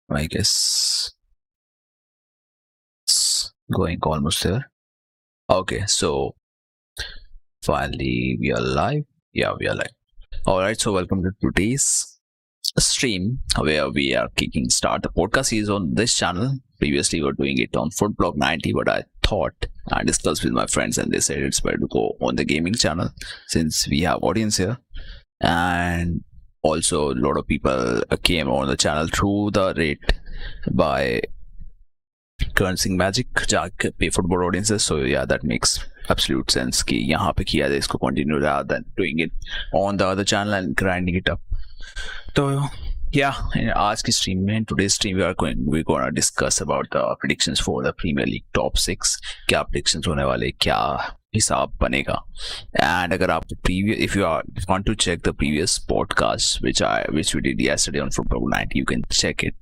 I guess it's going almost there. Okay, so finally we are live. Yeah, we are live. Alright, so welcome to today's stream where we are kicking start the podcast series on this channel. Previously we were doing it on Footblock 90, but I thought I discussed with my friends and they said it's better to go on the gaming channel since we have audience here. And also a lot of people came on the channel through the rate by currency magic जाके pay football audiences. So yeah, that makes absolute sense कि यहाँ पे किया जाए इसको continue rather than doing it on the other channel and grinding it up. So yeah, आज की stream में today's stream we're gonna discuss about the predictions for the Premier League top 6. क्या predictions होने वाले, क्या हिसाब बनेगा. And अगर आप if you want to check the previous podcast which we did yesterday on Football 90, you can check it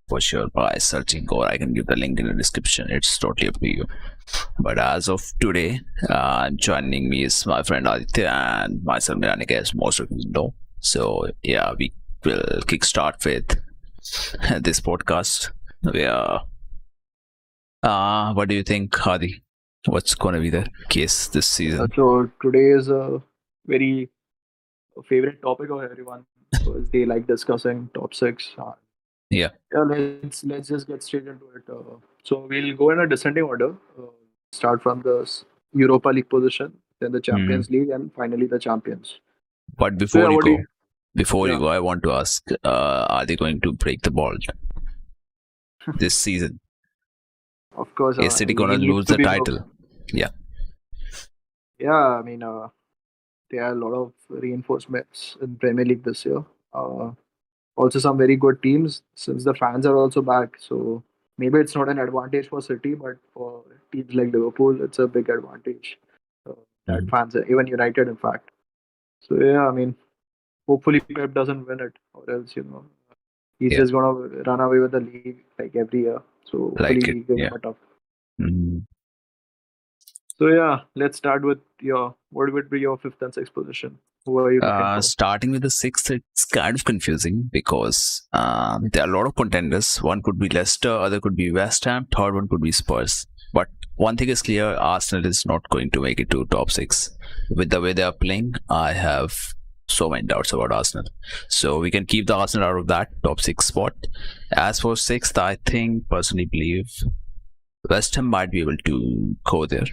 for sure by searching, or I can give the link in the description. It's totally up to you. But as of today, joining me is my friend Aditya and myself, Miranika, as most of you know. So yeah, we will kickstart with this podcast. What do you think, Adi? What's going to be the case this season? So today is a very favorite topic of everyone because they like discussing top 6. Yeah, let's just get straight into it. So we'll go in a descending order. Start from the Europa League position, then the Champions League, and finally the champions. But before you go, I want to ask: are they going to break the ball this season? Of course. Is City going to lose the title? Yeah. Yeah, I mean, there are a lot of reinforcements in Premier League this year. Also some very good teams since the fans are also back. So maybe it's not an advantage for City, but for teams like Liverpool, it's a big advantage. That fans, even United, in fact. So yeah, I mean, hopefully Pep doesn't win it, or else he's just gonna run away with the league like every year. So hopefully he gives him a tough. So yeah, let's start with what would be your 5th and 6th position? Who are you looking for? Starting with the 6th, it's kind of confusing because there are a lot of contenders. One could be Leicester, other could be West Ham, third one could be Spurs. But one thing is clear, Arsenal is not going to make it to top 6. With the way they are playing, I have so many doubts about Arsenal. So we can keep the Arsenal out of that top 6 spot. As for 6th, I personally believe West Ham might be able to go there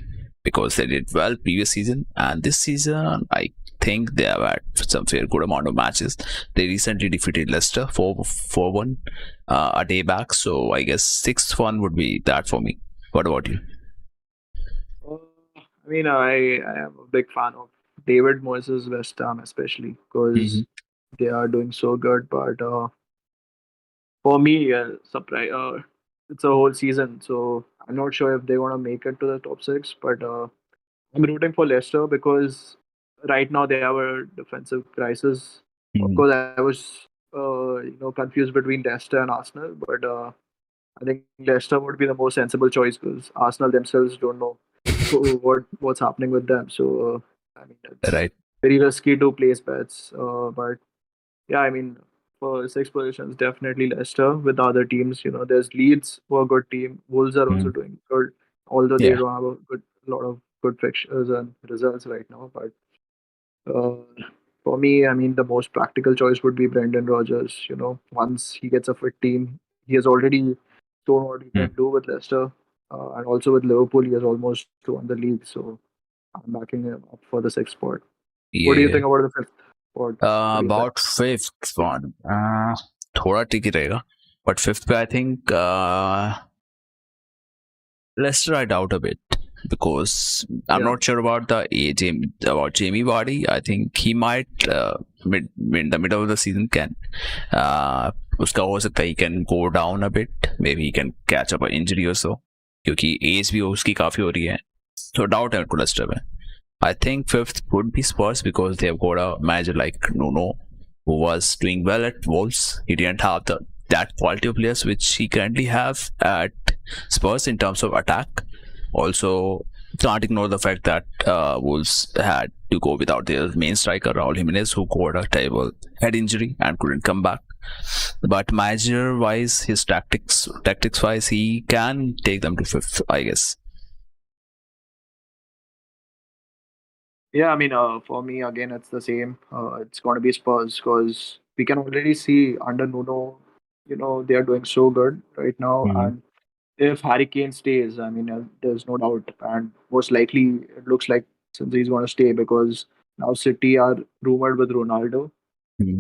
because they did well previous season, and this season I think they have had some fair good amount of matches. They recently defeated Leicester 4-1 a day back, so I guess 6th one would be that for me. What about you? I mean, I am a big fan of David Moyes' West Ham, especially because they are doing so good. But for me, surprise, it's a whole season, so I'm not sure if they want to make it to the top 6. But I'm rooting for Leicester because right now they have a defensive crisis. Of course, I was confused between Leicester and Arsenal, but I think Leicester would be the most sensible choice because Arsenal themselves don't know what's happening with them. So I mean, it's very risky to place bets. But yeah, I mean, for 6 positions, definitely Leicester. With the other teams, there's Leeds who are a good team. Wolves are also doing good, although they don't have a lot of good fixtures and results right now. But for me, I mean, the most practical choice would be Brendan Rodgers. Once he gets a fit team, he has already shown what he can do with Leicester, and also with Liverpool, he has almost won the league. So I'm backing him up for the 6th spot. What do you think about the 5th spot? About 5th one, थोड़ा tricky रहेगा, but 5th पे I think Leicester I doubt a bit because I'm not sure about Jamie Vardy. I think he might in the middle of the season can उसका हो सकता है he can go down a bit. Maybe he can catch up an injury or so क्योंकि as भी उसकी काफी हो रही है. So doubt है Leicester में. I think 5th would be Spurs because they have got a manager like Nuno who was doing well at Wolves. He didn't have that quality of players which he currently have at Spurs in terms of attack. Also, can't ignore the fact that Wolves had to go without their main striker Raul Jimenez, who got a terrible head injury and couldn't come back. But manager wise, his tactics wise, he can take them to fifth, I guess. Yeah, I mean, for me again, it's the same. It's going to be Spurs because we can already see under Nuno, they are doing so good right now. Mm-hmm. And if Harry Kane stays, I mean, there's no doubt, and most likely it looks like since he's going to stay because now City are rumored with Ronaldo. Mm-hmm.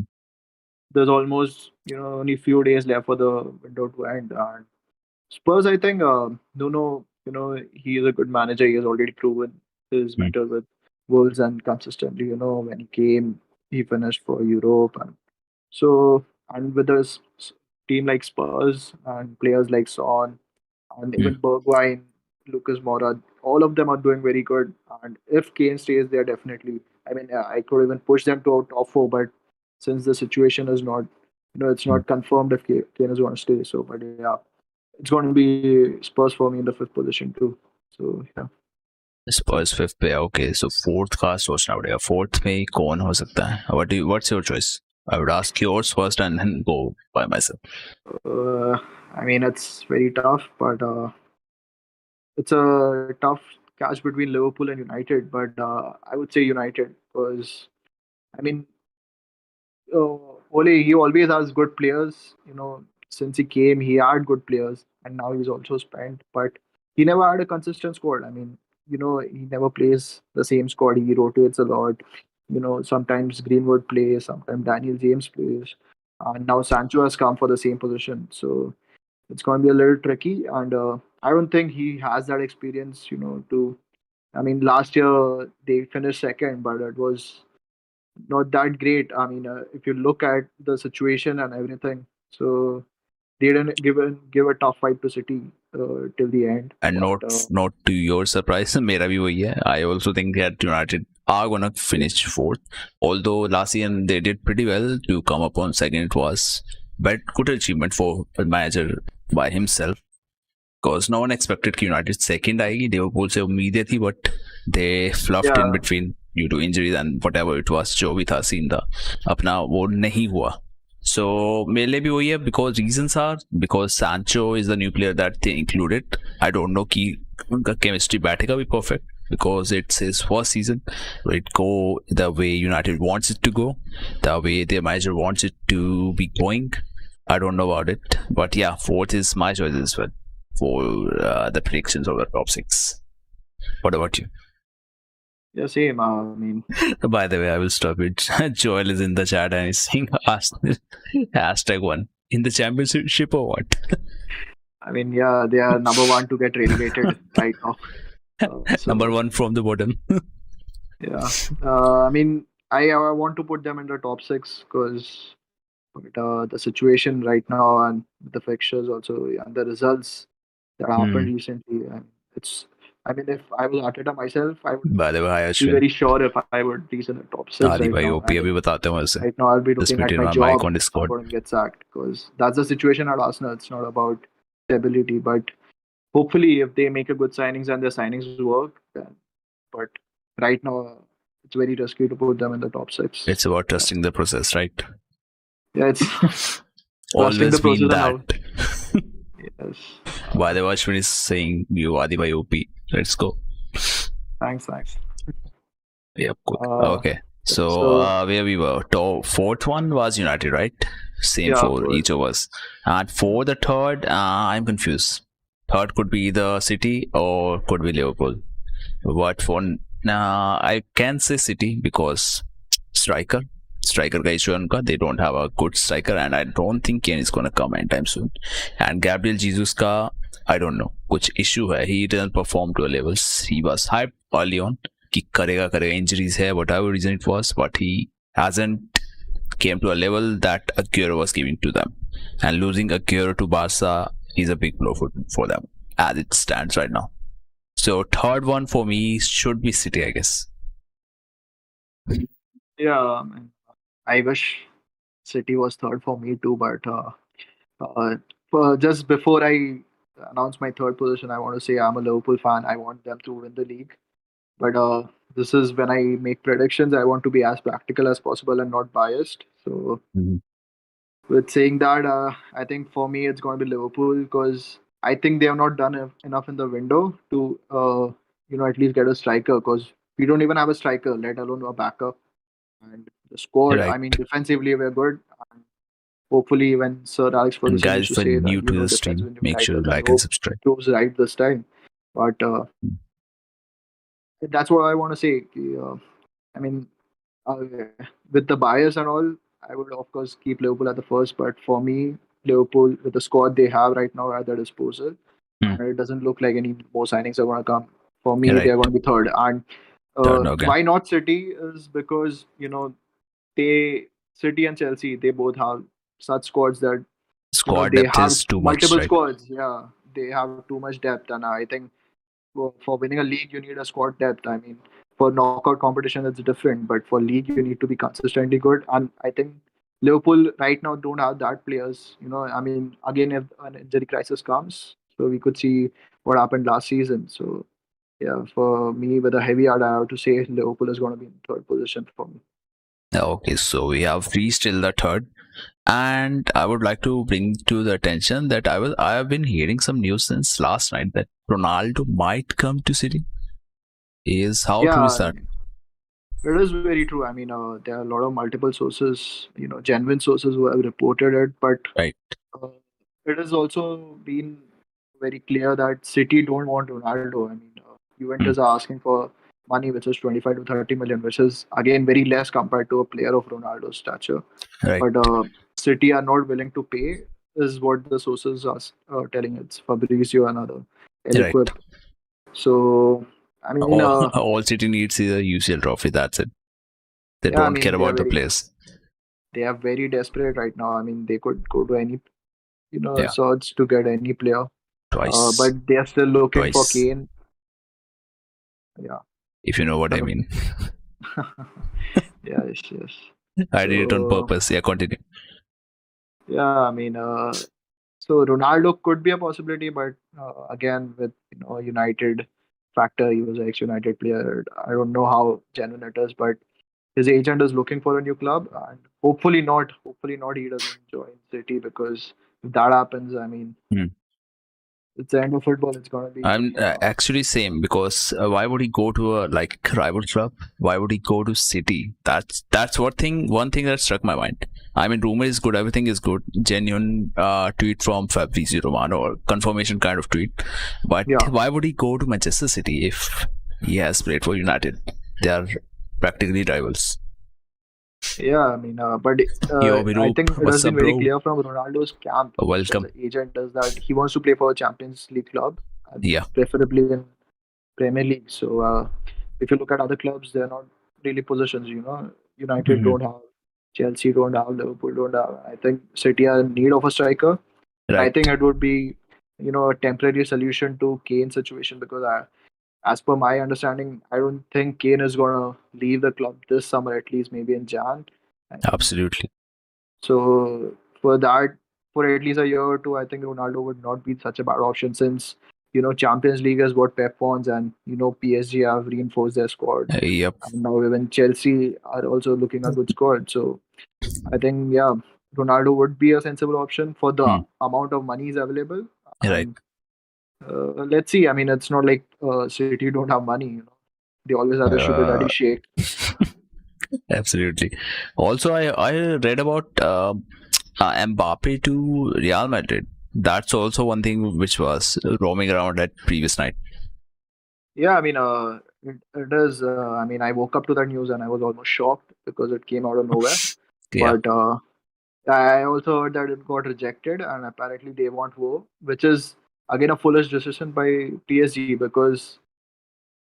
There's almost only few days left for the window to end, and Spurs, I think, Nuno, he is a good manager. He has already proven his mettle with Wolves and consistently, when he came, he finished for Europe. And so, and with a team like Spurs and players like Son and even Bergwijn, Lucas Moura, all of them are doing very good. And if Kane stays there, definitely, I mean, I could even push them to a top four, but since the situation is not, it's not confirmed if Kane is going to stay. So, but yeah, it's going to be Spurs for me in the fifth position too. So yeah. Spurs fifth पे okay, so fourth का सोचना पड़ेगा. Fourth में कौन हो सकता है? What's your choice? I would ask yours first and then go by myself. I mean, it's very tough, but it's a tough catch between Liverpool and United. But I would say United because I mean, Ole, he always has good players. Since he came, he had good players, and now he's also spent. But he never had a consistent squad. I mean, he never plays the same squad. He rotates a lot. Sometimes Greenwood plays, sometimes Daniel James plays, and now Sancho has come for the same position. So it's going to be a little tricky, and I don't think he has that experience. To I mean, last year they finished second, but it was not that great. I mean, if you look at the situation and everything, so they didn't give a tough fight to City till the end. And But not to your surprise, मेरा भी वही है. I also think that United are gonna finish fourth. Although last year they did pretty well to come up on second, it was but good achievement for the manager by himself. Because no one expected कि United second आएगी. Liverpool से उम्मीदें थी, but they fluffed in yeah, between due to injuries and whatever it was. जो भी था scene था अपना वो नहीं हुआ. So मेरे लिए भी वही है because reasons are because Sancho is the new player that they included. I don't know कि उनका chemistry बैठेगा भी perfect because it's his first season. It go the way United wants it to go, the way their manager wants it to be going. I don't know about it, but yeah, fourth is my choice as well for the predictions of the top six. What about you? yeah, same. I mean, By the way, I will stop it. Joel is in the chat and he's saying #1 in the championship or what? I mean, yeah, they are number one to get relegated right now. So, Number one from the bottom. yeah, I mean, I want to put them in the top six because the situation right now and the fixtures also and the results that happened recently, and it's. I mean, if I was Arteta myself, I would By the way, hi be Ashwin. very sure if I would reach in the top six आदि right भाई now. OP अभी बताते हैं वैसे. Right now, I'll be Just looking at between my my job. mic on I'm Discord. going to get sacked because that's the situation at Arsenal. It's not about stability, but hopefully, if they make a good signings and their signings work, then. But right now, it's very risky to put them in the top six. It's about trusting the process, right? Yeah, it's trusting Always the process been and how. that. Yes. By the way, Ashwin is saying you Adi by OP. Let's go. Thanks. Yep. Quick. Uh, Okay. So where we were, fourth one was United, right? Same Yeah, for fourth. each of us. And for the third, I'm confused. Third could be either City or could be Liverpool. But for I can say City because striker का issue है उनका. They don't have a good striker and I don't think Kane is gonna come anytime soon. And Gabriel Jesus का I don't know कुछ issue है. He didn't perform to a level. He was hyped early on कि करेगा injuries है whatever reason it was, but he hasn't came to a level that Aguero was giving to them. And losing Aguero to Barca is a big blow for them as it stands right now. So third one for me should be City, I guess. Yeah, I wish City was third for me too, but just before I announce my third position, I want to say I'm a Liverpool fan. I want them to win the league. But this is when I make predictions. I want to be as practical as possible and not biased. So with saying that, I think for me it's going to be Liverpool because I think they have not done enough in the window to, at least get a striker because we don't even have a striker, let alone a backup. And the squad, Right. I mean, defensively we're good. And hopefully, when Sir Alex And Ferguson guys, used to if you're say that new to the defense stream, wins make sure you titles, I like and hope subscribe. he proves right this time. But that's what I want to say. I mean, uh, with the bias and all, I would of course keep Liverpool at the first. But for me, Liverpool with the squad they have right now at their disposal, Hmm. and it doesn't look like any more signings are going to come. For me, they Right. are going to be third. And Third, okay. why not City is because they City and Chelsea they both have such squads that Squad they depth have is too much, multiple right? squads. Yeah, they have too much depth, and I think for winning a league, you need a squad depth. I mean, for knockout competition, it's different, but for league, you need to be consistently good. And I think Liverpool right now don't have that players. I mean, again, if an injury crisis comes, so we could see what happened last season. So yeah, for me, with a heavy heart, I have to say Liverpool is going to be in third position for me. Okay, so we have reached till the third. And I would like to bring to the attention that I have been hearing some news since last night that Ronaldo might come to City. Is how true is Yeah, that? it is very true. I mean, there are a lot of multiple sources, genuine sources who have reported it, but Right. uh, it has also been very clear that City don't want Ronaldo. I mean, Hmm. Juventus are asking for money which is 25 to 30 million, which is again very less compared to a player of Ronaldo's stature. Right. But City are not willing to pay, is what the sources are telling. It's Fabrizio and other Right. Eloquip. So, I mean, All City needs is a UCL trophy. That's it. They yeah, I don't care mean, about the players. they are very desperate right now. I mean, they could go to any Yeah. search to get any player, Twice. but they are still looking for Twice. Kane. Yeah. If you know what I mean. Yes, yes. I did it on So purpose. Yeah, continue. yeah, I mean, so Ronaldo could be a possibility, but again, with United factor, he was an ex-United player. I don't know how genuine it is, but his agent is looking for a new club, and hopefully not. Hopefully not. He doesn't join City because if that happens, I mean, Hmm. it's the end of football. It's gonna be. I'm actually same because why would he go to a like rival club? Why would he go to City? That's one thing that struck my mind. I mean, rumor is good, everything is good, genuine tweet from Fabrizio Romano or confirmation kind of tweet. But Yeah. why would he go to Manchester City if he has played for United? They are practically rivals. Yeah, I mean, but Yo, I Viroop, think it has what's been up, very bro? clear from Ronaldo's camp, which is Welcome. the agent, is that he wants to play for a Champions League club, and Yeah. preferably in Premier League. So, if you look at other clubs, they're not really positions. United Mhm. don't have, Chelsea don't have, Liverpool don't have. I think City are in need of a striker. I Right. think it would be, a temporary solution to Kane's situation because as per my understanding, I don't think Kane is gonna leave the club this summer, at least maybe in Jan. I mean, Absolutely. so for that, for at least a year or two, I think Ronaldo would not be such a bad option since Champions League is what Pep wants, and PSG have reinforced their squad, Yep. and now even Chelsea are also looking a good squad. So I think Ronaldo would be a sensible option for the Hmm. amount of money is available. Right. And let's see. I mean, it's not like City don't have money. They always have the sugar Uh, daddy shake. Absolutely. Also, I read about Mbappe to Real Madrid. That's also one thing which was roaming around at previous night. Yeah, I mean, it is. I mean, I woke up to that news and I was almost shocked because it came out of nowhere. Yeah. But I also heard that it got rejected, and apparently they want Wo, which is again a foolish decision by PSG because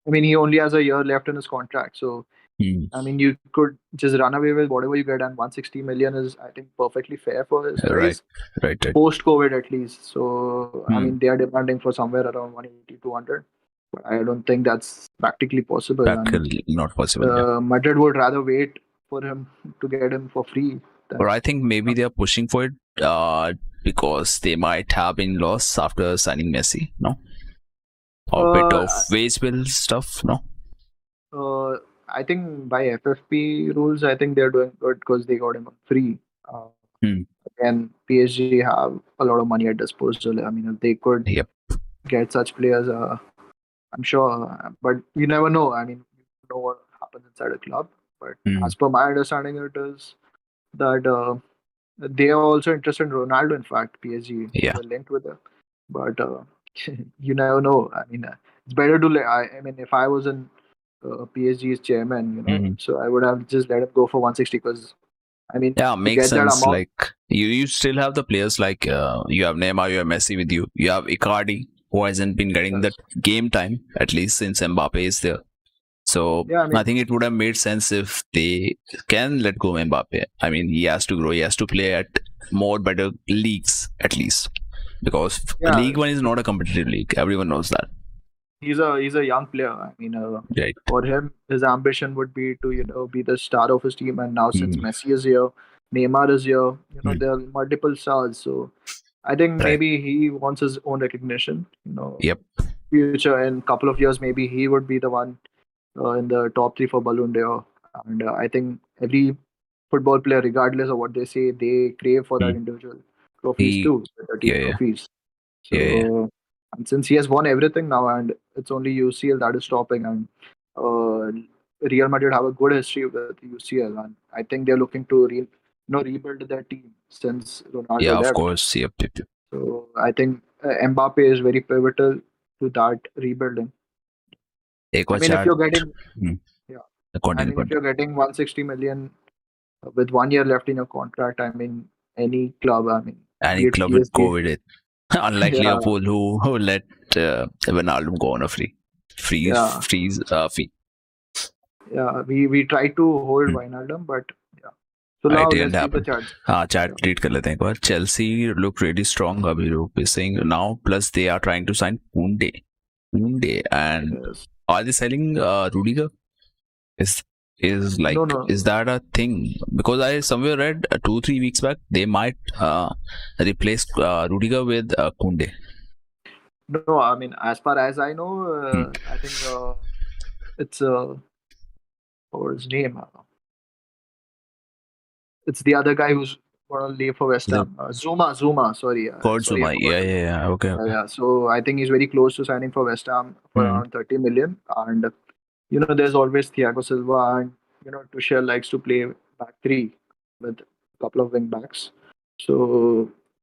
I mean he only has a year left in his contract. So Hmm. I mean you could just run away with whatever you get, and 160 million is I think perfectly fair for his Right. price Right. Right. post COVID at least. So I Hmm. mean they are demanding for somewhere around 180, 200. But I don't think that's practically possible. And Practically not possible. Yeah. Madrid would rather wait for him to get him for free Or than. I think maybe they are pushing for it because they might have been lost after signing Messi. No. Or a bit of Uh, wage bill stuff. No. uh, I think by FFP rules, I think they're doing good because they got him on free. Uh, Hmm. and PSG have a lot of money at disposal. I mean, if they could Yep. get such players, I'm sure. But you never know. I mean, you know what happens inside a club. But Mm. as per my understanding, it is that they are also interested in Ronaldo. In fact, PSG they Yeah. were linked with it. But you never know. I mean, it's better to. I mean, if I was in PSG's chairman, Mhm. so I would have just let him go for 160 because I mean, Yeah, to makes get that sense. amount, Like you still have the players like you have Neymar, you have Messi with you. You have Icardi, who hasn't been getting the yes. game time at least since Mbappe is there. So Yeah, I I mean, think it would have made sense if they can let go Mbappe. I mean, he has to grow. He has to play at more better leagues at least, because yeah, League One is not a competitive league. Everyone knows that, he's a young player. I mean, right? for him, his ambition would be to be the star of his team. And now since Mm. Messi is here, Neymar is here, Mm. there are multiple stars. So I think Right. maybe he wants his own recognition. Yep. Future in couple of years, maybe he would be the one in the top three for Ballon d'Or. And I think every football player, regardless of what they say, they crave for that Mm. individual trophies He. too, the team Yeah. Yeah. trophies. Yeah. Yeah. So, and since he has won everything now, and it's only UCL that is stopping, and Real Madrid have a good history with UCL, and I think they're looking to rebuild their team since Yeah. Ronaldo Of left. course. Yep. Yep. Yep. So I think Mbappe is very pivotal to that rebuilding. एक I और mean, if chat. you're getting, Hmm. yeah, I Continue. mean, if you're Continue. getting 160 million with 1 year left in your contract, I mean, any club, I mean, be Any it club would go PSG, with it. Unlike yeah, Liverpool, who let Ronaldo go on a yeah, fee. yeah. We tried to hold Hmm. Wijnaldum, but yeah. So It now didn't let's read the happen. charts. हाँ chat Yeah. read कर लेते हैं एक बार. Chelsea look really strong. अभी लोग is saying now. Plus they are trying to sign Koundé, and Yes. are they selling Rudiger? Is No, like, no, is that a thing? Because I somewhere read 2-3 weeks back they might replace Rudiger with Koundé. no. I mean, as far as I know, Hmm. I think it's what was his name? It's the other guy who's gonna leave for West The Ham. Zuma. Sorry, Kurt sorry, I Zuma. forgot Yeah, the name. yeah, yeah. Okay, Yeah, okay. yeah. So I think he's very close to signing for West Ham for Hmm. around 30 million. And there's always Thiago Silva, and Tuchel likes to play back three with a couple of wing backs. So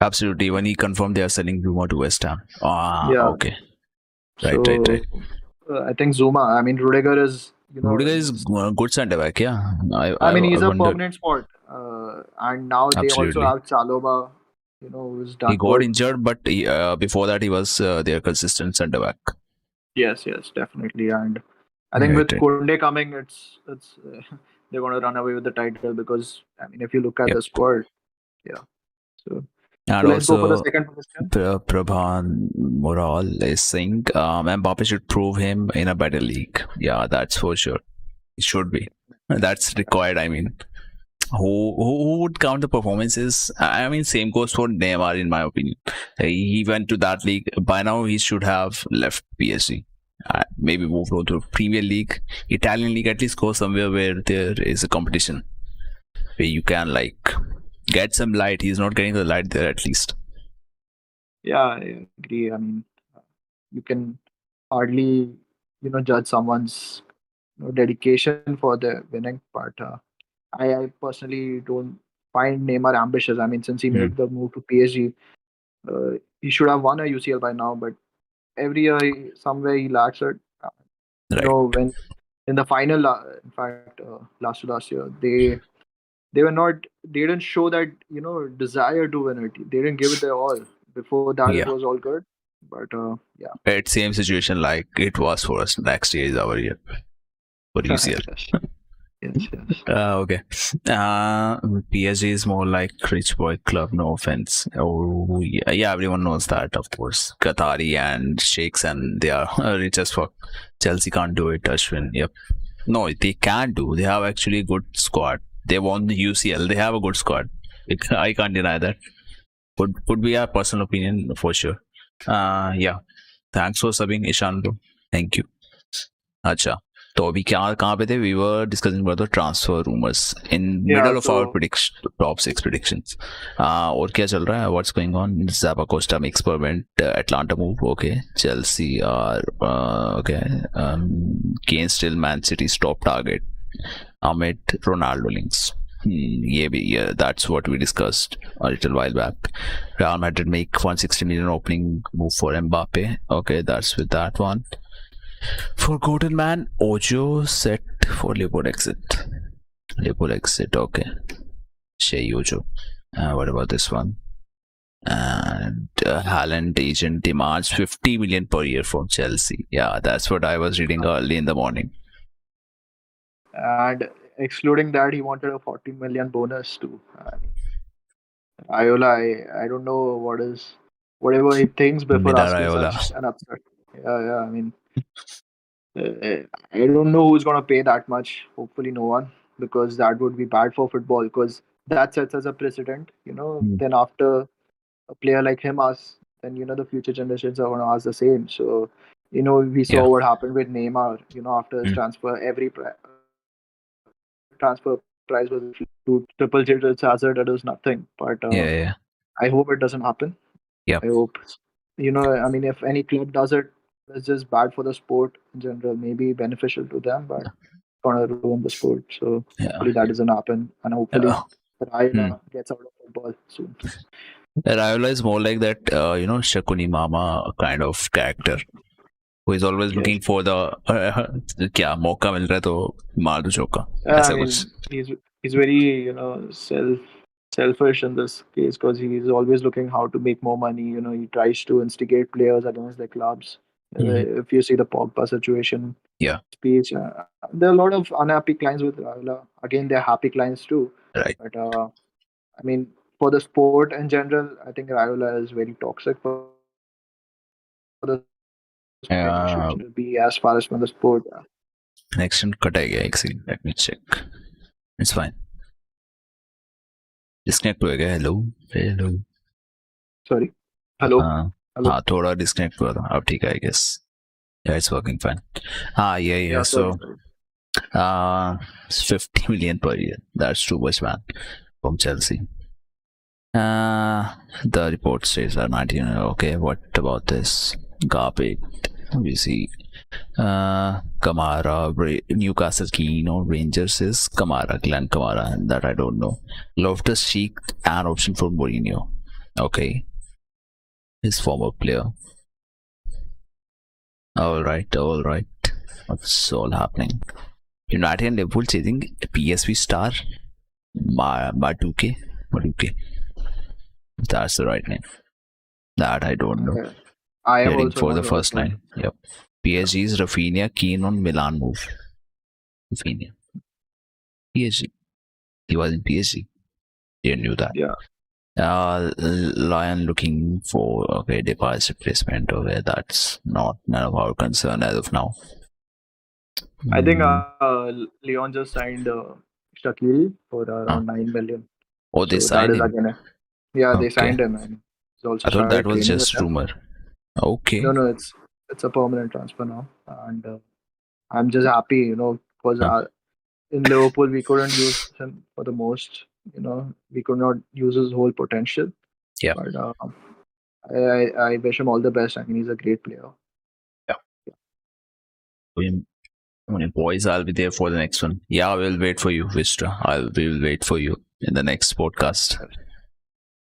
Absolutely. When he confirmed they are selling Zuma to West Ham. Ah, yeah, okay. Right, right, right. so I think Zuma. I mean, Rudiger is Rudiger is he's. good centre back. Yeah, I mean, I he's a wondered. permanent spot, and now they also Absolutely. have Chalobah, who's He done got good. injured, but before that he was their consistent centre back. Yes, definitely. And I think Right, with right. Kunde coming, it's they're going to run away with the title because I mean, if you look at Yep. the squad, yeah. So And let's go for the also, second position. Prabhan Moral is saying Mbappe should prove him in a better league. Yeah, that's for sure. It should be. That's required. I mean, who would count the performances? I mean, same goes for Neymar, in my opinion. He went to that league. By now, he should have left PSG. Maybe moved on to Premier League, Italian League, at least go somewhere where there is a competition where you can like get some light. He's not getting the light there at least. Yeah, I agree. I mean, you can hardly judge someone's dedication for the winning part. I personally don't find Neymar ambitious. I mean, since he Hmm. made the move to PSG, he should have won a UCL by now. But every year, somewhere he lacks it. Right. When in the final, in fact, last to last year, they were not. They didn't show that desire to win it. They didn't give it their all. Before that, it Yeah. was all good. But yeah, It's same situation like it was for us. Next year is our year for UCL. yes. Okay. PSG is more like rich boy club. No offense. Oh yeah, everyone knows that. Of course, Qatari and sheikhs, and they are rich as fuck. Chelsea can't do it. Ashwin. Yep. No, they can do. They have actually a good squad. They won the UCL. They have a good squad. I can't deny that. Could be a personal opinion for sure. Yeah. Thanks for subbing, Ishan bro. Thank you. Acha. तो अभी कहाँ पे थे? We were discussing about the transfer rumors in Yeah, middle of our so top 6 predictions. और क्या चल रहा है? What's going on? Zappacosta makes permanent Atlanta move. Okay. Chelsea are okay. Kane still Man City's top target amid Ronaldo links. Yeah, that's what we discussed a little while back. Real Madrid make 160 million opening move for Mbappe. Okay, that's with that one. Forgotten man, Ojo set for Liverpool exit. Liverpool exit, okay. Shea Ojo. What about this one? And Haaland agent demands 50 million per year from Chelsea. Yeah, that's what I was reading early in the morning. and excluding that, he wanted a 40 million bonus too. Iola, I don't know whatever he thinks before Midar asking Iola. such an upset. Yeah. I mean, I don't know who's gonna pay that much. Hopefully, no one, because that would be bad for football. Because that sets as a precedent. Then after a player like him asks, then the future generations are gonna ask the same. So, we saw Yeah. what happened with Neymar. After his transfer, every transfer price was to triple digits. Hazard, that was nothing. But Yeah. I hope it doesn't happen. Yep. I hope, I mean, if any club does it, it's just bad for the sport in general. Maybe beneficial to them, but gonna ruin the sport. So hopefully that doesn't happen, and hopefully Raila gets out of football soon. Raiola is more like that, Shakuni Mama kind of character, who is always looking for the क्या मौका मिल रहा है तो मार दो चौका. I mean, he's very selfish in this case because he's always looking how to make more money. He tries to instigate players against their clubs. If you see the Pogba situation, Yeah. speech, there are a lot of unhappy clients with Raiola. Again, they're happy clients too. Right. But I mean, for the sport in general, I think Raiola is very toxic for the sport. He should be as far as from the sport. Connection cut गया एक second. Let me check. It's fine. Disconnect हो गया. Hello. Sorry. Hello. हाँ थोड़ा disconnect हुआ था. अब ठीक है I guess. Yeah, it's working fine. Yeah. So, 50 million per year. That's too much, man. From Chelsea. The report says are 19. Okay, what about this? Garbage. We see. Kamara, Newcastle keen on Rangers is Kamara, Glenn Kamara, and that I don't know. Loftus Cheek, an option for Mourinho. Okay. His former player. All right. What's all happening? United and Liverpool chasing PSV star Maduke. That's the right name. That I don't know. I am Heading also for not the first line. Yep. PSG's Rafinha keen on Milan move. Rafinha. PSG. He was in PSG. You knew that. Yeah. Lion looking for Depay's replacement. Okay, that's none of our concern as of now. I think Leon just signed Shakiri for around 9 million. Oh, they signed him? Again, they signed him. And he's also I thought that was training just rumor. Okay. No, it's a permanent transfer now. And I'm just happy, because in Liverpool, we couldn't use him for the most. We could not use his whole potential. Yeah. But I wish him all the best. I mean, he's a great player. Boys, I'll be there for the next one. Yeah, we'll wait for you, Vistra. We will wait for you in the next podcast.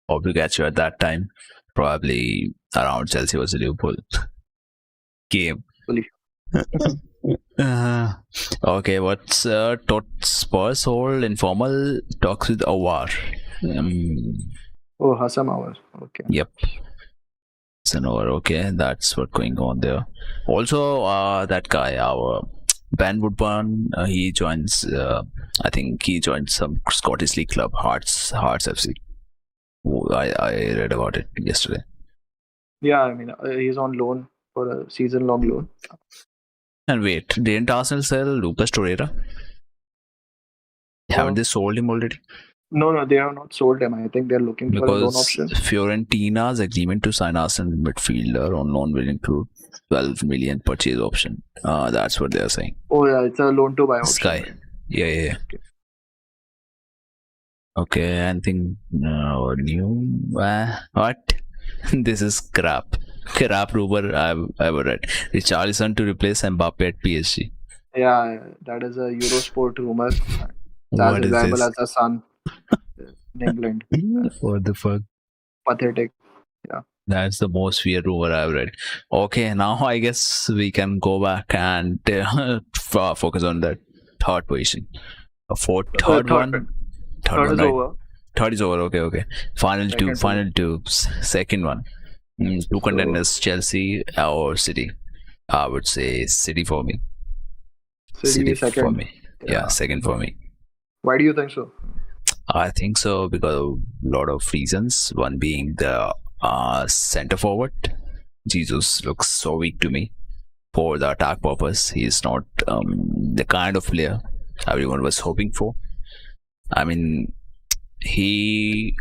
Hope to catch you at that time. Probably around Chelsea vs Liverpool game. Okay, what's Spurs hold informal talks with Awar? Hassam Awar. Okay. Yep. Okay, that's what's going on there. Also, that guy, our Ben Woodburn, he joins. I think he joined some Scottish League club, Hearts FC. I read about it yesterday. Yeah, I mean, he's on loan for a season-long loan. And wait, didn't Arsenal sell Lucas Torreira? Haven't they sold him already? No, they have not sold him. I think they're looking for a loan Because option. Fiorentina's agreement to sign Arsenal midfielder on loan will include 12 million purchase option. That's what they're saying. Oh yeah, it's a loan to buy option, Sky. right? Yeah. Okay. Okay, anything new? What? This is crap. Crap rumor I've ever read. Richarlison to replace Mbappe at PSG. Yeah, that is a Eurosport rumor. It's as What is reliable this? as the sun in England. What the fuck? Pathetic. Yeah. That's the most weird rumor I've read. Okay, now I guess we can go back and focus on that third position. For third Third, third is right? over. Third is over. Okay. Final two. Second one. Two So, contenders: Chelsea or City. I would say City for me. City For second. me. Yeah, second for me. Why do you think so? I think so because of a lot of reasons. One being the center forward. Jesus looks so weak to me for the attack purpose. He's not the kind of player everyone was hoping for. I mean, he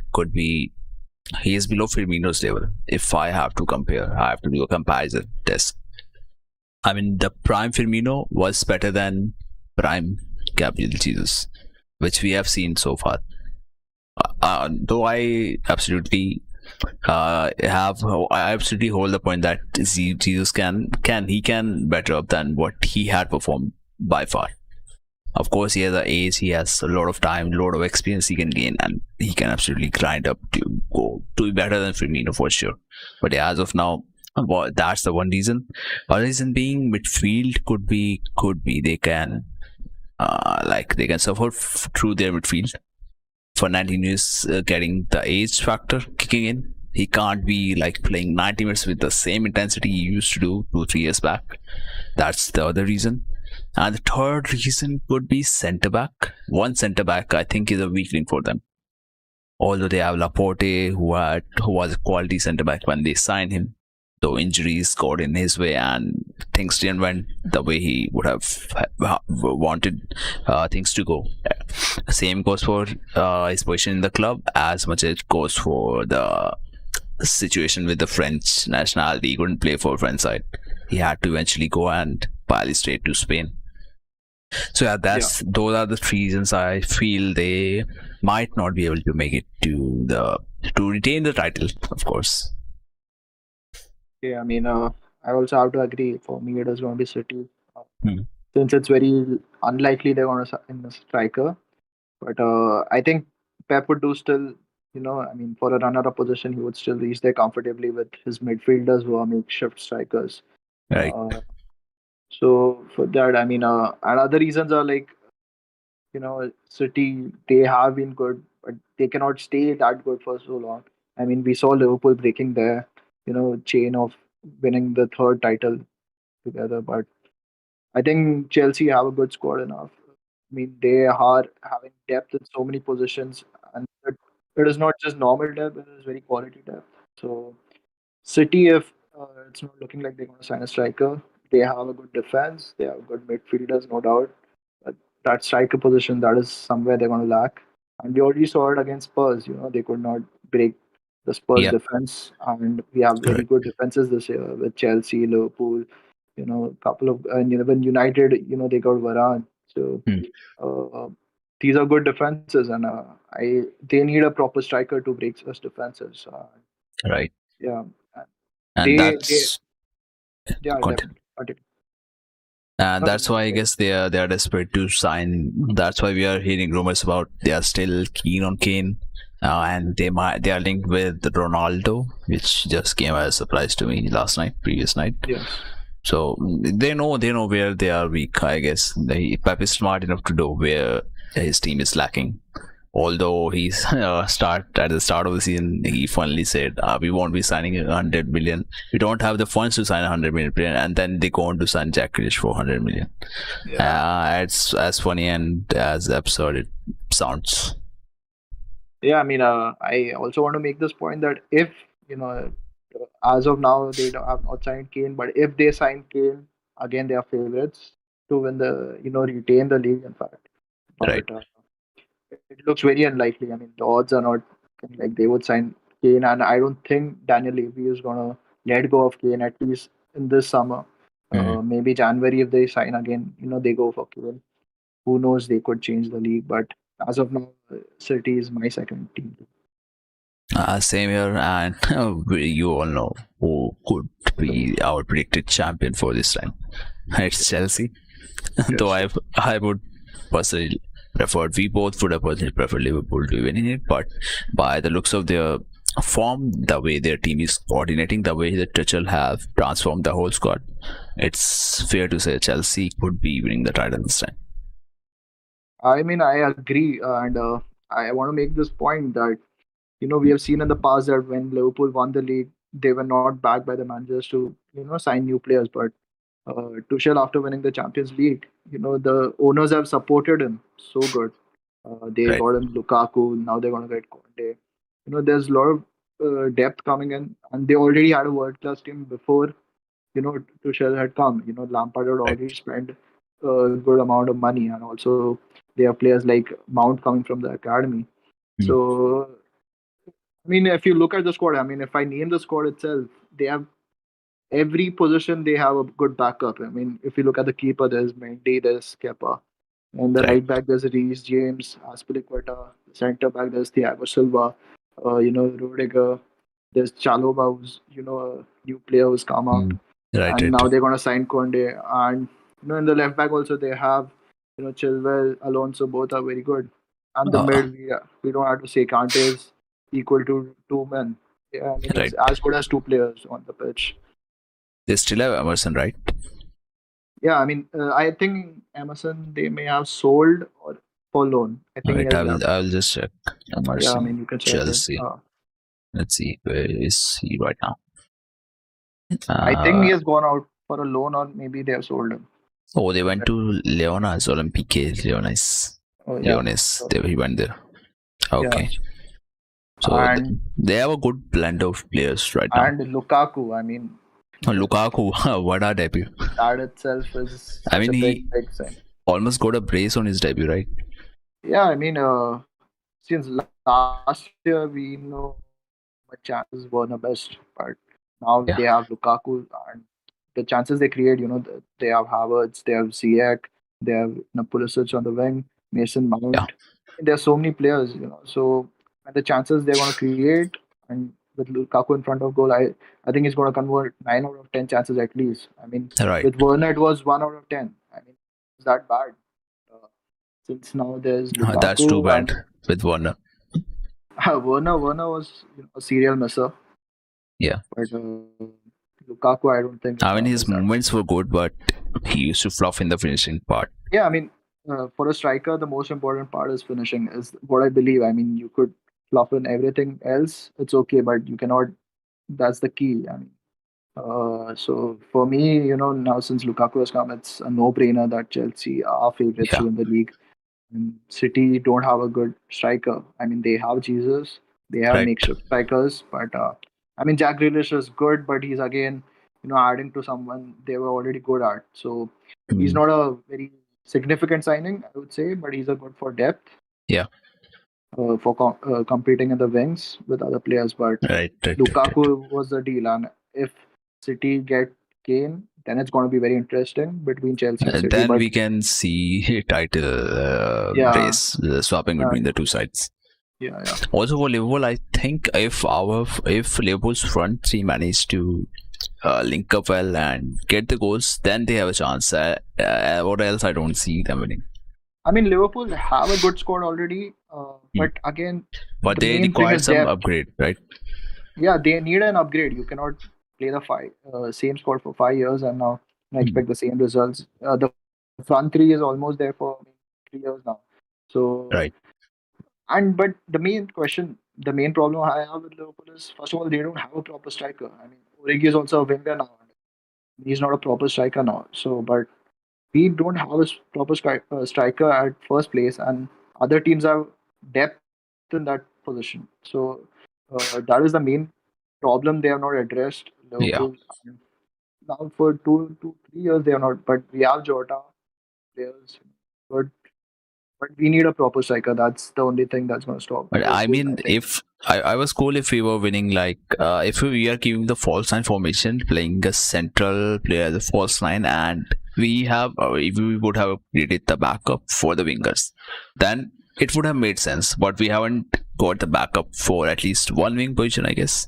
is below Firmino's level. If I have to compare, I have to do a comparison test. I mean, the prime Firmino was better than prime Gabriel Jesus, which we have seen so far. Though I absolutely hold the point that Jesus can better up than what he had performed by far. Of course, he has an age, he has a lot of time, a lot of experience he can gain, and he can absolutely grind up to go to be better than Firmino for sure. But yeah, as of now, that's the one reason. Other reason being midfield could be they can they can suffer through their midfield. Fernandinho is getting the age factor kicking in. He can't be like playing 90 minutes with the same intensity he used to do 2-3 years back. That's the other reason. And the third reason would be centre back. One centre back, I think, is a weak link for them. Although they have Laporte, who was a quality centre back when they signed him, though injuries got in his way and things didn't went the way he would have wanted things to go. Same goes for his position in the club as much as it goes for the situation with the French nationality. He couldn't play for French side. He had to eventually go and pilot straight to Spain. So yeah, those are the three reasons I feel they might not be able to make it to retain the title, of course. Yeah, I mean, I also have to agree. For me, it is going to be City, since it's very unlikely they're going to sign a striker. But I think Pep would do still. I mean, for a runner-up position, he would still reach there comfortably with his midfielders who are makeshift strikers. Right. So for that, I mean, and other reasons are like, City, they have been good, but they cannot stay that good for so long. I mean, we saw Liverpool breaking their, chain of winning the third title together. But I think Chelsea have a good squad enough. I mean, they are having depth in so many positions, and it is not just normal depth; it is very quality depth. So City, if it's not looking like they're going to sign a striker, they have a good defense. They have good midfielders, no doubt. But that striker position, that is somewhere they're going to lack. And we already saw it against Spurs. They could not break the Spurs defense, and we have very good defenses this year with Chelsea, Liverpool. Couple of and when United, they got Varane. So these are good defenses, and they need a proper striker to break such defenses. Right. Yeah. And that's definitely. And that's why I guess they are desperate to sign. That's why we are hearing rumors about they are still keen on Kane, and they are linked with Ronaldo, which just came as a surprise to me previous night. Yeah. So they know where they are weak. I guess Pep is smart enough to know where his team is lacking. Although he's at the start of the season, he finally said, we won't be signing 100 million. We don't have the funds to sign 100 million player. And then they go on to sign Jack Grealish for 100 million. Yeah. It's as funny and as absurd it sounds. Yeah, I mean, I also want to make this point that if, as of now, they have not signed Kane, but if they sign Kane, again, they are favorites to win retain the league, in fact. But, right. it looks very unlikely. I mean, the odds are not like they would sign Kane, and I don't think Daniel Levy is gonna let go of Kane at least in this summer. Mm. Maybe January if they sign again, they go for Kane. Who knows? They could change the league, but as of now, City is my second team. Same here, and you all know who could be our predicted champion for this time. It's Chelsea. Though Yes. I would personally prefer, we both would have personally preferred Liverpool to win it, but by the looks of their form, the way their team is coordinating, the way that Tuchel have transformed the whole squad, it's fair to say Chelsea could be winning the title this time. I mean, I agree, and I want to make this point that we have seen in the past that when Liverpool won the league, they were not backed by the managers to sign new players. But Tuchel, after winning the Champions League, the owners have supported him so good. They Right. got him Lukaku. Now they're going to get Conte. There's a lot of depth coming in, and they already had a world class team before Tuchel had come. Lampard had Right. already spent a good amount of money, and also they have players like Mount coming from the academy. Mm. So I mean, if you look at the squad, I mean, if I name the squad itself, they have every position they have a good backup. I mean, if you look at the keeper, there's Mendy, there's Kepa. And the Right. right back, there's Reece James, Aspilicueta. Centre back, there's Thiago Silva, Rudiger. There's Chalobah, who's, a new player who's come out. Mm. Right. And Right. now they're going to sign Conde. And, in the left back also, they have, Chilwell, Alonso, both are very good. And the Uh, mid, we don't have to say Kante is equal to two men. Yeah, I mean, he's right. as good as two players on the pitch. They still have Emerson, right? Yeah, I mean, I think Emerson they may have sold or for loan. I think he Right. has I will. left. I will just check. Yeah, I Emerson, mean, you can check it. Chelsea. Let's see where is he right now. I think he Uh, has gone out for a loan, or maybe they have sold him. oh, they went to Leonas Olympique. Leonis. Oh yeah, Leonis. so, He went there. yeah, Okay. So and they have a good blend of players right now. and Lukaku. I mean, Lukaku, what a debut. that itself is I such mean, a big, he big thing. almost got a brace on his debut, right? Yeah, I mean, since last year we know what chances were the best, but now they Yeah. have Lukaku and the chances they create. They have Havertz, they have Ziyech, they have Pulisic on the wing, Mason Yeah. Mount. There's so many players. So and the chances they're going to create, and with Lukaku in front of goal, I think he's going to convert 9 out of 10 chances at least. I mean, Right. with Werner it was 1 out of 10. I mean, it's that bad. Uh, since now there's That's too Lukaku and bad with Warner. Werner was a serial misser, Yeah. but Lukaku I don't think is I mean, gonna his miss that much. movements were good, but he used to fluff in the finishing part. Yeah, I mean, for a striker, the most important part is finishing. Is what I believe. I mean, you could fluff in everything else, it's okay, but you cannot. That's the key. I mean, so for me, now since Lukaku has come, it's a no-brainer that Chelsea are favorites Yeah. to win the league. And City don't have a good striker. I mean, they have Jesus, they have Right. makeshift strikers, but I mean, Jack Grealish is good, but he's again, adding to someone they were already good at. So he's Mm. not a very significant signing, I would say, but he's a good for depth, Yeah. for competing in the wings with other players. But Right. Right. Right. Right. Lukaku was the deal, and if City get Kane, then it's going to be very interesting between Chelsea and City. Then But we can see a title yeah, race swapping between and the two sides. yeah. Also for Liverpool, I think if Liverpool's front three manage to link up well and get the goals, then they have a chance. Or else, I don't see them winning. I mean, Liverpool have a good squad already, Hmm. but again, But the they main thing require is some depth. upgrade, right? Yeah, they need an upgrade. You cannot play the same squad for 5 years and now Hmm. expect the same results. The front three is almost there for 3 years now. So, Right. but the main problem I have with Liverpool is first of all they don't have a proper striker. I mean, Origi is also a winger now. He's not a proper striker now. So, but we don't have a proper striker at first place, and other teams have depth in that position. So that is the main problem they have not addressed. Yeah. Liverpool and now for 2 to 3 years they have not, but we have Jota players good, But we need a proper striker. That's the only thing that's going to stop But I Liverpool, mean, I think. if I was cool if we were winning, like if we are giving the false nine formation, playing a central player as a false nine, and we have if we would have created the backup for the wingers, then it would have made sense. But we haven't got the backup for at least one wing position, I guess,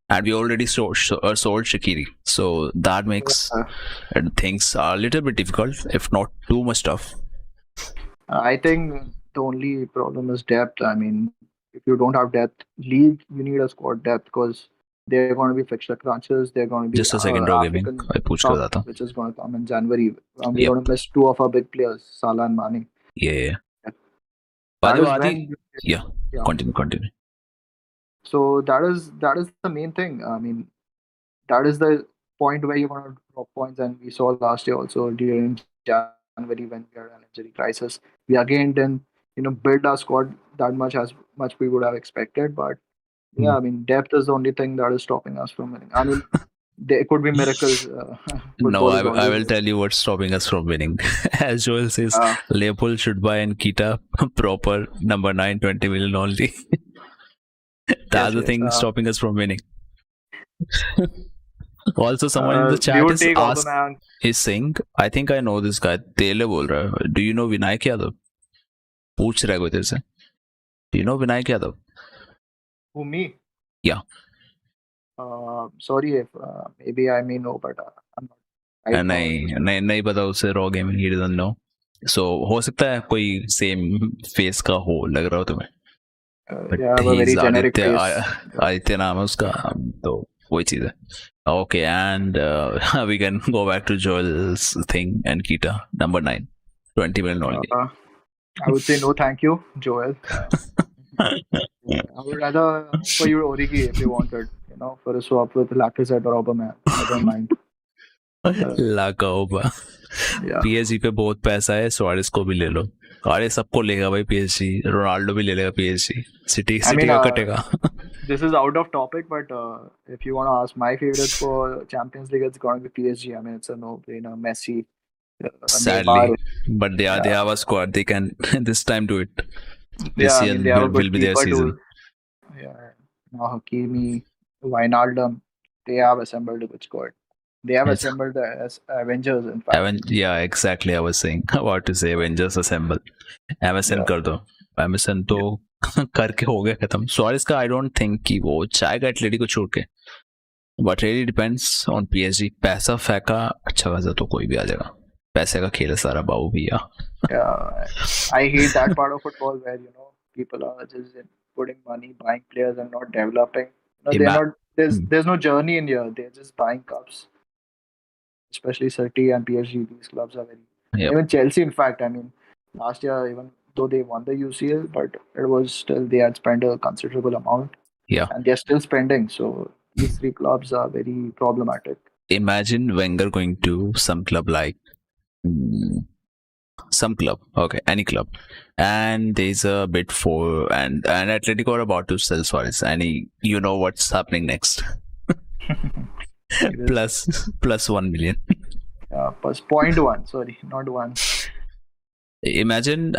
and we already sold Shaqiri, so that makes Uh, things a little bit difficult, if not too much tough. I think the only problem is depth. I mean, if you don't have depth, league, you need a squad depth because there are going to be fixture crunches. There are going to be Just a second, Raw Gaming. African I पूछ कर Cup, था. which is going to come in January. We're Yep. going to miss two of our big players, Salah and Mane. Yeah. That By the is way, when, yeah. yeah. Continue. So that is the main thing. I mean, that is the point where you're going to drop points, and we saw last year also during January when we had an injury crisis. We again didn't, build our squad that much we would have expected. But yeah, I mean, depth is the only thing that is stopping us from winning. I mean, there could be miracles. No, Football is I always will tell you what's stopping us from winning. As Joel says, uh, Liverpool should buy Nkita proper number 9, 20 million only. That's the thing stopping us from winning. Also, someone in the chat is saying, I think I know this guy. Tele bol raha hai. Do you know Vinayak Yadav? पूछ रहा है कोई तेरे से. Do you know Vinayak Yadav? Who, me? Yeah. Sorry if maybe I may know, but I'm not. नहीं पता उसे. Raw Gaming, he doesn't know. So हो सकता है कोई सेम फेस का हो, लग रहा हो तुम्हें. आदित्य नाम है उसका, तो वही चीज है. Okay, and we can go back to Joel's thing and Kita number 9, 20 million only. I would say no, thank you, Joel. I would rather for you Origi if you wanted, for a swap with Lacazette or Aubameyang. I don't mind. Lacazette. Yeah. PSG पे बहुत पैसा है, Suarez को भी ले लो. अरे सबको लेगा भाई PSG. रोनाल्डो भी ले लेगा PSG. सिटी का कटेगा. This is out of topic, but if you want to ask my favorites for Champions League, it's going to be PSG. I mean, it's a no-brainer. Messi, sadly, Neymar. But they have a squad. They can this time do it. This year will be their season. Yeah, now Hakimi, Wijnaldum, they have assembled a good squad. They have assembled the Avengers, in fact. Yeah, exactly. I was saying about to say Avengers assemble. MSN कर दो. MSN तो करके हो गया खत्म. Suarez का I don't think कि वो चाहेगा एटलेटिको को छोड़ के. But really depends on PSG. पैसा फेंका अच्छा खासा तो कोई भी आ जाएगा. पैसे का खेल है सारा बाबू भैया. Yeah, I hate that part of football where people are just putting money, buying players, and not developing. There's no journey in here. They're just buying cups. Especially City and PSG, these clubs are very. Even Chelsea, in fact, I mean, last year, even though they won the UCL, but it was still they had spent a considerable amount. Yeah. And they're still spending. So these three clubs are very problematic. Imagine Wenger going to some club like any club, and there's a bid for and Atletico are about to sell Suarez, and you know what's happening next. plus 1 million. Plus 0.1. Sorry, not 1. Imagine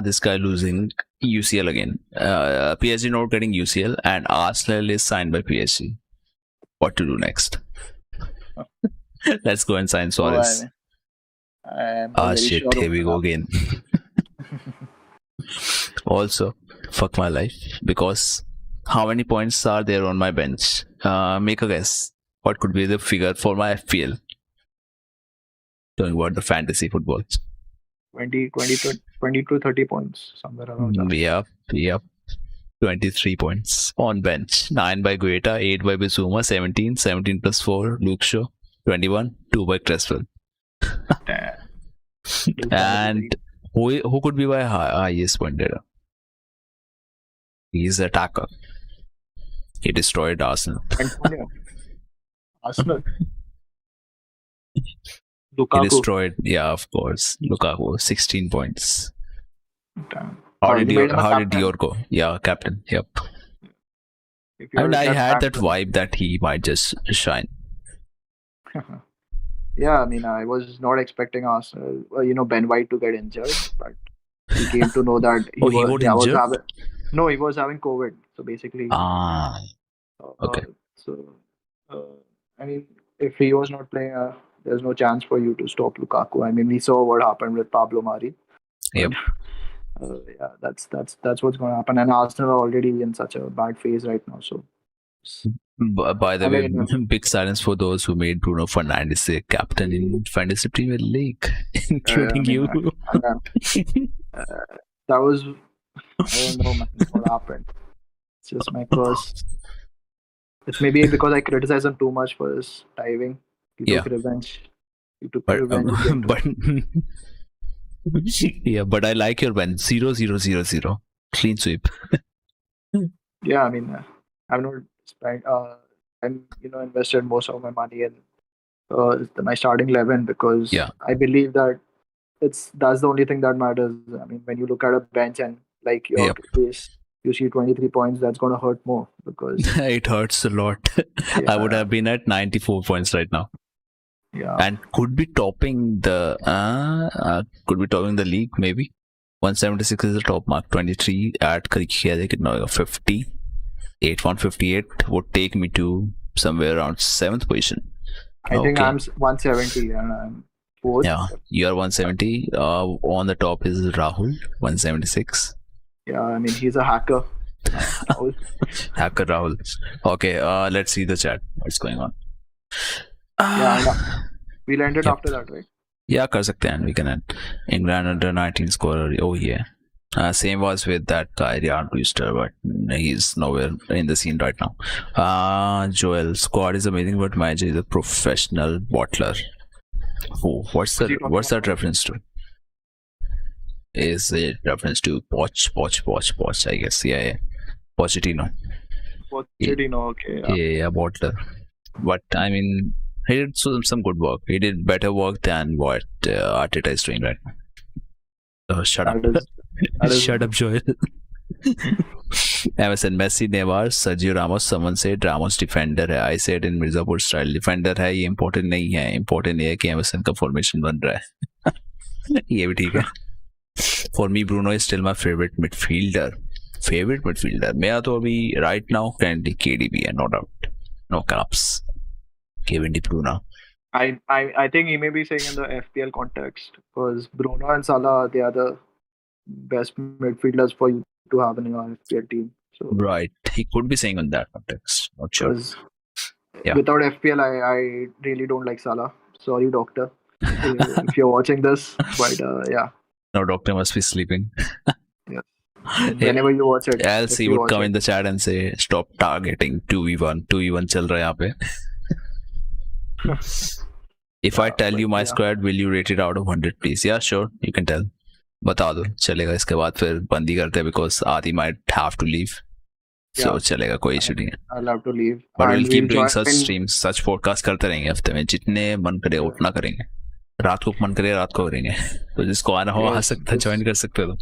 this guy losing UCL again. PSG not getting UCL, and Arsenal is signed by PSG. What to do next? Let's go and sign Suarez. Shit, sure here we go again. Also, fuck my life, because how many points are there on my bench? Make a guess. What could be the figure for my FPL? Talking about the fantasy football. 20 to 30 points, somewhere around that. Yep. 23 points on bench. 9 by Guetta, 8 by Bissouma, 17 plus 4, Luke Shaw, 21, 2 by Cresswell. And who could be my highest point getter? He's an attacker. He destroyed Arsenal. Arsenal. Lukaku. He destroyed, of course. Lukaku, 16 points. Damn. How did Dior go? Yeah, captain. Yep. And I had that vibe that he might just shine. Yeah, I mean, I was not expecting Arsenal, Ben White to get injured, but he came to know that Oh, he got was injured? having no, he was having COVID. So basically, Ah, okay. so I mean, if he was not playing, there's no chance for you to stop Lukaku. I mean, we saw what happened with Pablo Mari, but Yep. yeah, that's what's going to happen. And Arsenal are already in such a bad phase right now. So By the I way, mean, big silence for those who made Bruno Fernandes a captain in Fantasy Premier League, I including mean, you. uh, that was I don't know, man, what happened. It's just my curse. It's maybe because I criticized him too much for his diving. He Yeah, took revenge. He took but revenge against. but yeah, but I like your win 0-0-0-0 clean sweep. Yeah, I mean, I've not spent. I'm invested most of my money in my starting 11 because Yeah, I believe that that's the only thing that matters. I mean, when you look at a bench and like your yep. case, you see 23 points. That's gonna hurt more because It hurts a lot. I would yeah, have been at 94 points right now, yeah. and could be topping the league maybe. 176 is the top mark. 23 at कितना 50. 158 would take me to somewhere around 7th position. I think Okay. I'm 170 and I'm fourth. Yeah, you are 170. On the top is Rahul, 176. Yeah, I mean he's a hacker. Hacker Rahul. Okay, let's see the chat. What's going on? Yeah, and we'll end it Yep. after that, right? Yeah, कर सकते हैं. We can end. England under 19 scorer. Oh yeah. Same was with that guy, Ryan Brewster, but he's nowhere in the scene right now. Joel, squad is amazing, but manager is a professional bottler. Oh, what's that reference to? Is it reference to Poch, I guess. Yeah. Pochettino. Pochettino, okay. Yeah, bottler. But I mean, he did some good work. He did better work than what Arteta is doing right now. Shut up. Shut up, Joel. Emerson, Messi, Neymar, Sergio Ramos. Someone said Ramos defender है. I said in Mirzapur style defender है. ये important नहीं है. Important ये है कि Emerson का formation बन रहा है. ये भी ठीक है. For me, Bruno is still my favorite midfielder. मेरा तो अभी right now currently KDB है, no doubt. No caps. Kevin De Bruyne. I think he may be saying in the FPL context because Bruno and Salah, they are the best midfielders for you to have in your FPL team. So right, he could be saying in that context. Not sure. Yeah. Without FPL, I really don't like Salah. Sorry, doctor, if you're watching this. But yeah. No, doctor must be sleeping. Yeah. Whenever you watch it, else he would come in the chat and say, "Stop targeting 2v1. 2v1 चल रहा है यहाँ पे." If I tell you my squad, will you rate it out of 100, please? Yeah, sure, you can tell. बता दो, चलेगा. इसके बाद फिर बंदी करते हैं because Adi might have to leave. So चलेगा, कोई इशू नहीं है. I'll have to leave. But we'll keep doing such streams, such podcast करते रहेंगे हफ्ते में. जितने मन करे उतना करेंगे. रात को मन करे रात को करेंगे. तो जिसको आना हो आ सकता है, ज्वाइन कर सकते हो.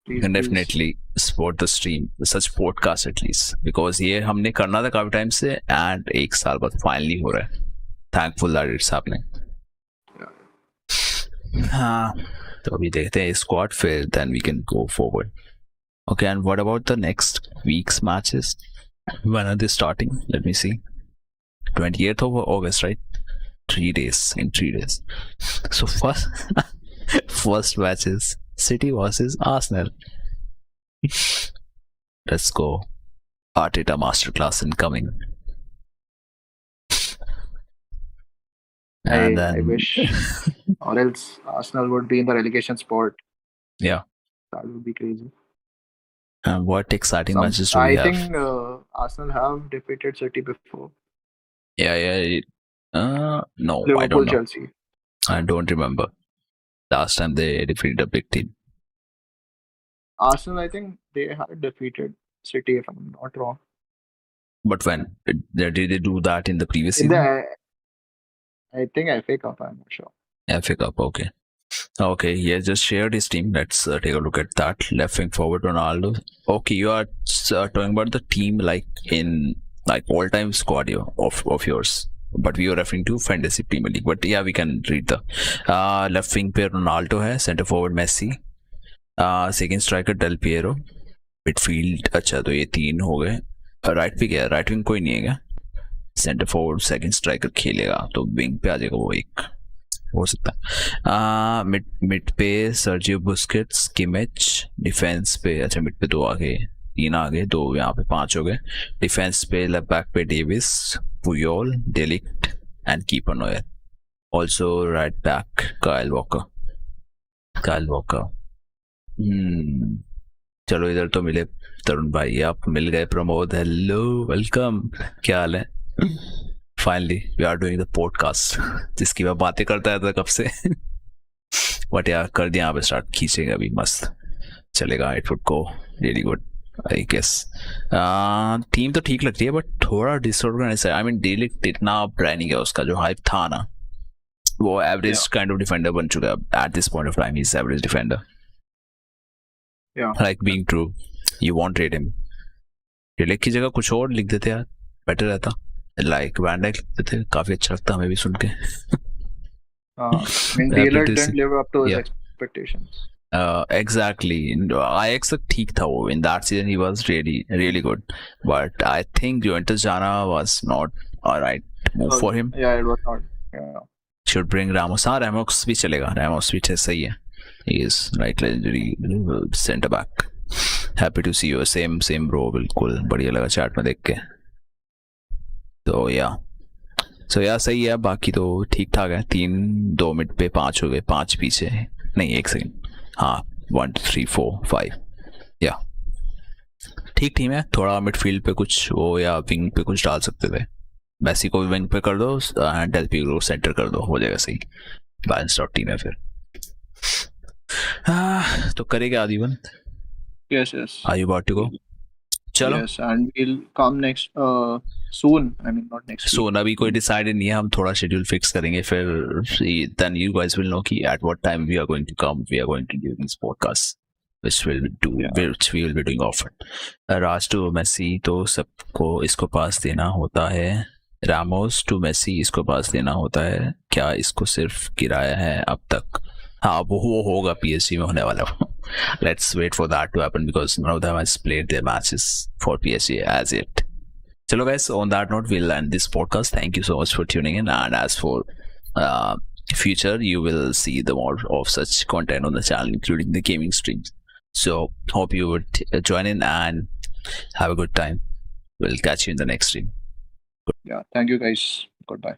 You can definitely support the stream, such podcast at least, because ये हमने करना था काफी टाइम से and एक साल बाद finally हो रहा है. Thankful that it's happening. हाँ, तो अभी देखते हैं squad फिर then we can go forward. Okay, and what about the next week's matches? When are they starting? Let me see. 28th of August, right? 3 days. In 3 days. So first match is City versus Arsenal. Let's go. Arteta masterclass incoming. And then... I wish, or else Arsenal would be in the relegation spot. Yeah. That would be crazy. And what exciting matches do we have? I think Arsenal have defeated City before. Yeah. No, Liverpool, I don't know. Chelsea. I don't remember. Last time they defeated a big team. Arsenal, I think they had defeated City, if I'm not wrong. But when? Did they do that in the previous season? I think FA Cup, I'm not sure. FA Cup, okay. Okay, he has just shared his team. Let's take a look at that. Left wing forward Ronaldo. Okay, you are talking about the team like in like all-time squad of yours. But we are referring to Fantasy Premier League. But yeah, we can read the left wing पे Ronaldo है, center forward Messi, second striker Del Piero, midfield अच्छा तो ये 3 हो गए। Right पे क्या, right wing कोई नहीं है क्या? सेंटर फॉरवर्ड सेकंड स्ट्राइकर खेलेगा तो विंग पे आ जाएगा वो, एक हो सकता है। मिड मिड पे सर्जियो बुस्केट्स, किमिच। डिफेंस पे अच्छा मिड पे 2 आ गए, 3 आ गए, 2 यहाँ पे 5 हो गए। डिफेंस पे लेफ्ट बैक पे Davies, Puyol, de Ligt and keeper Neuer. Also right back Kyle Walker. चलो इधर तो मिले तरुण भाई, आप मिल गए। प्रमोद, हेलो, वेलकम, क्या हाल है? Finally we are doing the podcast जिसकी मैं बातें करता था कब से। बट यार कर दिया यहाँ पे स्टार्ट, खींचेगा अभी मस्त चलेगा। 8 फुट को really good I guess. Team तो ठीक लगती है बट थोड़ा डिसऑर्गेनाइज है। आई मीन डेली इतना ब्रांड नहीं गया, उसका जो हाइप था ना वो एवरेज काइंड ऑफ डिफेंडर बन चुका है at this point of time. He is average defender, like being true, you won't rate him. De Ligt की जगह कुछ और लिख देते यार, बेटर रहता। लाइक वैंडक लिख देते, काफी अच्छा लगता हमें भी सुन के। I mean, Taylor didn't live up to his expectations. Exactly. Ajax तक ठीक था वो, in that season he was really good, but I think Juventus जाना was not a right move for him. Yeah, it was not. Yeah. Should bring Ramos. हाँ Ramos भी चलेगा, Ramos भी सही है। He is like legendary center back. Happy to see you. Same bro, बिल्कुल बढ़िया लगा चैट में देख के। तो सो यार सही है, बाकी तो ठीक ठाक है। 3 2 मिड पे 5 हो गए, 5 पीछे नहीं, 1 सेकंड, हाँ 1 2 3 4 5 या ठीक टीम है। थोड़ा मिडफील्ड पे कुछ वो या विंग पे कुछ डाल सकते थे। मैसी को भी विंग पे कर दो, डेल पियरो सेंटर कर दो, हो जाएगा सही। बैलेंस्ड आउट टीम है फिर। तो करेगा आदिवन? Yes. Are you about to go? चलो Yes, and we'll come next soon. I mean, not next week. सोना भी कोई डिसाइडेड नहीं है, हम थोड़ा शेड्यूल फिक्स करेंगे फिर। Then you guys will know कि at what time we are going to come, we are going to do this podcast which we will be doing often. राज टू मेसी तो सबको इसको पास देना होता है, रामोस टू मेसी इसको पास देना होता है, क्या इसको सिर्फ गिराया है अब तक? हाँ वो होगा पीएसजी में होने वाला। Let's wait for that to happen because none of them has played their matches for PSG as yet. Chalo guys, on that note, we'll end this podcast. Thank you so much for tuning in. And as for future, you will see the more of such content on the channel, including the gaming streams. So hope you would join in and have a good time. We'll catch you in the next stream. Yeah, thank you guys. Goodbye.